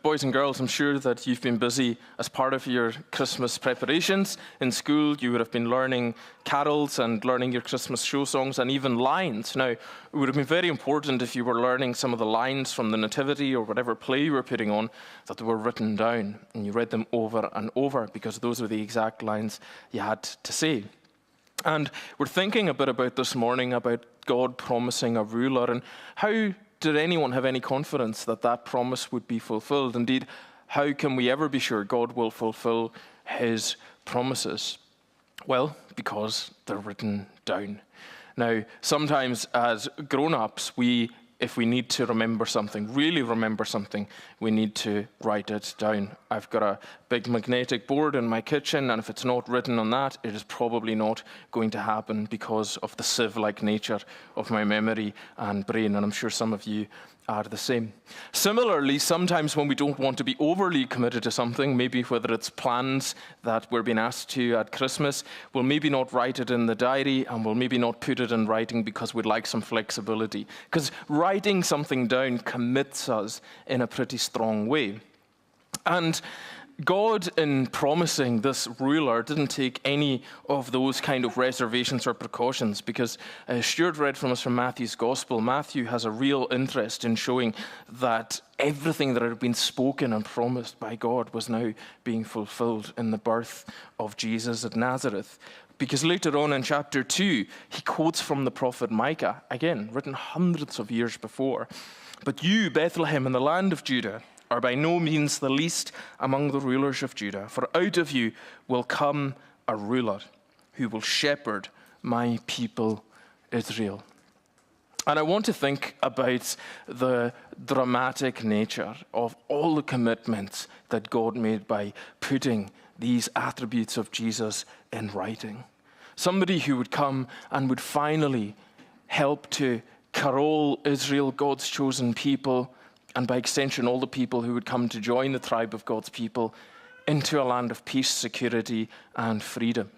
Boys and girls, I'm sure that you've been busy as part of your Christmas preparations. In school, you would have been learning carols and learning your Christmas show songs and even lines. Now, it would have been very important if you were learning some of the lines from the Nativity or whatever play you were putting on, that they were written down and you read them over and over, because those were the exact lines you had to say. And we're thinking a bit about this morning about God promising a ruler, and how did anyone have any confidence that that promise would be fulfilled? Indeed, how can we ever be sure God will fulfill his promises? Well, because they're written down. Now, sometimes as grown-ups, if we need to remember something, really remember something, we need to write it down. I've got a big magnetic board in my kitchen, and if it's not written on that, it is probably not going to happen because of the sieve-like nature of my memory and brain, and I'm sure some of you are the same. Similarly, sometimes when we don't want to be overly committed to something, maybe whether it's plans that we're being asked to at Christmas, we'll maybe not write it in the diary, and we'll maybe not put it in writing because we'd like some flexibility. Because writing something down commits us in a pretty strong way. And God, in promising this ruler, didn't take any of those kind of reservations or precautions, because Stuart read from us from Matthew's Gospel. Matthew has a real interest in showing that everything that had been spoken and promised by God was now being fulfilled in the birth of Jesus at Nazareth. Because later on in chapter 2, he quotes from the prophet Micah, again, written hundreds of years before. "But you, Bethlehem, in the land of Judah, are by no means the least among the rulers of Judah, for out of you will come a ruler who will shepherd my people Israel." And I want to think about the dramatic nature of all the commitments that God made by putting these attributes of Jesus in writing. Somebody who would come and would finally help to carol Israel, God's chosen people, and by extension, all the people who would come to join the tribe of God's people, into a land of peace, security, and freedom.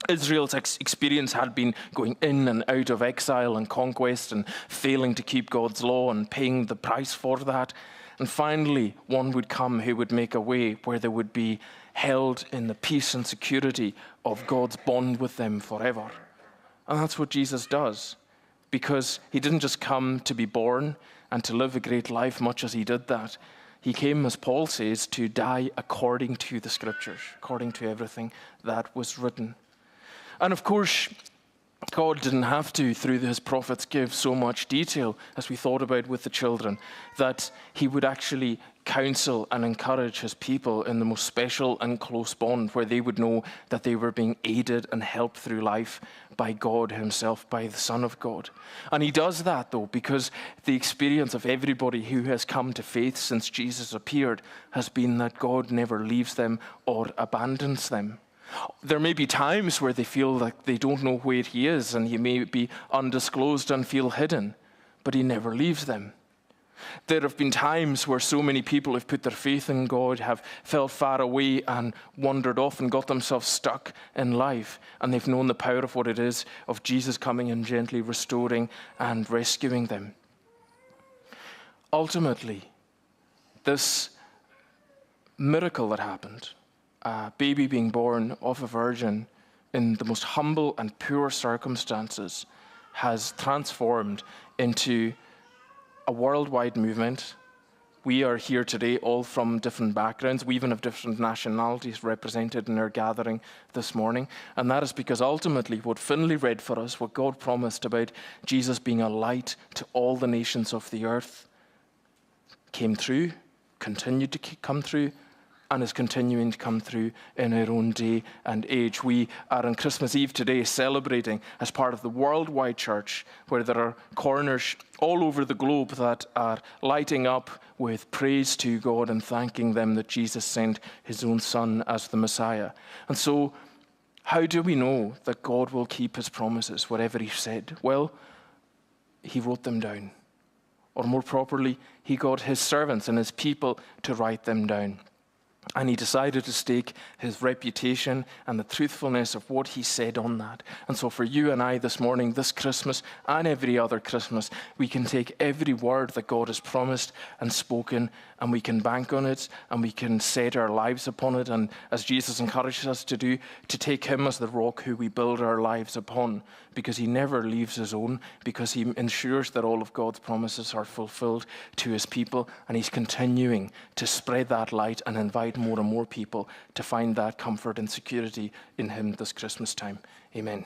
Israel's experience had been going in and out of exile and conquest and failing to keep God's law and paying the price for that. And finally, one would come who would make a way where they would be held in the peace and security of God's bond with them forever. And that's what Jesus does, because he didn't just come to be born and to live a great life, much as he did that. He came, as Paul says, to die according to the Scriptures, according to everything that was written. And of course, God didn't have to, through his prophets, give so much detail, as we thought about with the children, that he would actually counsel and encourage his people in the most special and close bond, where they would know that they were being aided and helped through life by God himself, by the Son of God. And he does that, though, because the experience of everybody who has come to faith since Jesus appeared has been that God never leaves them or abandons them. There may be times where they feel like they don't know where he is, and he may be undisclosed and feel hidden, but he never leaves them. There have been times where so many people who've put their faith in God have felt far away and wandered off and got themselves stuck in life, and they've known the power of what it is of Jesus coming and gently restoring and rescuing them. Ultimately, this miracle that happened, a baby being born of a virgin in the most humble and pure circumstances, has transformed into a worldwide movement. We are here today all from different backgrounds. We even have different nationalities represented in our gathering this morning. And that is because ultimately what Finlay read for us, what God promised about Jesus being a light to all the nations of the earth, came through, continued to come through, and is continuing to come through in our own day and age. We are on Christmas Eve today celebrating as part of the worldwide church, where there are corners all over the globe that are lighting up with praise to God and thanking them that Jesus sent his own Son as the Messiah. And so, how do we know that God will keep his promises, whatever he said? Well, he wrote them down. Or more properly, he got his servants and his people to write them down. And he decided to stake his reputation and the truthfulness of what he said on that. And so for you and I this morning, this Christmas, and every other Christmas, we can take every word that God has promised and spoken, and we can bank on it, and we can set our lives upon it. And as Jesus encourages us to do, to take him as the rock who we build our lives upon, because he never leaves his own, because he ensures that all of God's promises are fulfilled to his people, and he's continuing to spread that light and invite more and more people to find that comfort and security in him this Christmas time. Amen.